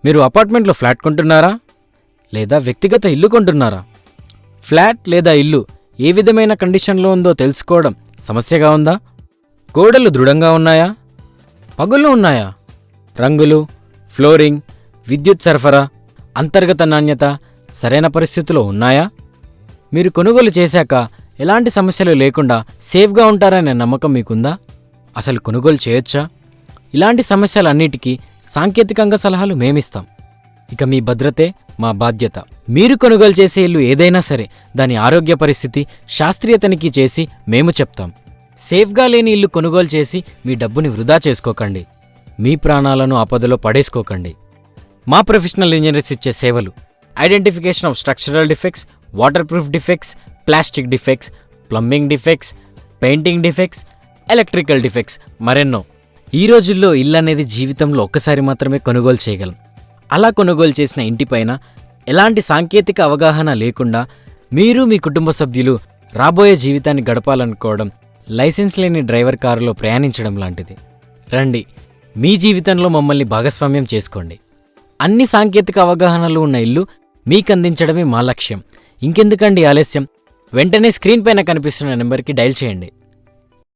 మీరు అపార్ట్మెంట్లో ఫ్లాట్ కొంటున్నారా లేదా వ్యక్తిగత ఇల్లు కొంటున్నారా? ఫ్లాట్ లేదా ఇల్లు ఏ విధమైన కండిషన్లో ఉందో తెలుసుకోవడం సమస్యగా ఉందా? గోడలు దృఢంగా ఉన్నాయా? పగుళ్ళు ఉన్నాయా? రంగులు, ఫ్లోరింగ్, విద్యుత్ సరఫరా, అంతర్గత నాణ్యత సరైన పరిస్థితిలో ఉన్నాయా? మీరు కొనుగోలు చేశాక ఎలాంటి సమస్యలు లేకుండా సేఫ్గా ఉంటారనే నమ్మకం మీకుందా? అసలు కొనుగోలు చేయొచ్చా? ఇలాంటి సమస్యలన్నిటికీ సాంకేతికంగా సలహాలు మేమిస్తాం. ఇక మీ భద్రతే మా బాధ్యత. మీరు కొనుగోలు చేసే ఇల్లు ఏదైనా సరే దాని ఆరోగ్య పరిస్థితి శాస్త్రీయ తనిఖీ చేసి మేము చెప్తాం. సేఫ్గా లేని ఇల్లు కొనుగోలు చేసి మీ డబ్బుని వృధా చేసుకోకండి. మీ ప్రాణాలను ఆపదలో పడేసుకోకండి. మా ప్రొఫెషనల్ ఇంజనీర్స్ ఇచ్చే సేవలు: identification of structural defects, water proof defects, plastic defects, plumbing defects, painting defects, electrical defects, మరెన్నో. ఈ రోజుల్లో ఇల్లు అనేది జీవితంలో ఒక్కసారి మాత్రమే కొనుగోలు చేయగలం. అలా కొనుగోలు చేసిన ఇంటిపైన ఎలాంటి సాంకేతిక అవగాహన లేకుండా మీరు మీ కుటుంబ సభ్యులు రాబోయే జీవితాన్ని గడపాలనుకోవడం లైసెన్స్ లేని డ్రైవర్ కారులో ప్రయాణించడం లాంటిది. రండి, మీ జీవితంలో మమ్మల్ని భాగస్వామ్యం చేసుకోండి. అన్ని సాంకేతిక అవగాహనలు ఉన్న ఇల్లు మీకందించడమే మా లక్ష్యం. ఇంకెందుకండి ఆలస్యం? వెంటనే స్క్రీన్ పైన కనిపిస్తున్న నెంబర్కి డయల్ చేయండి.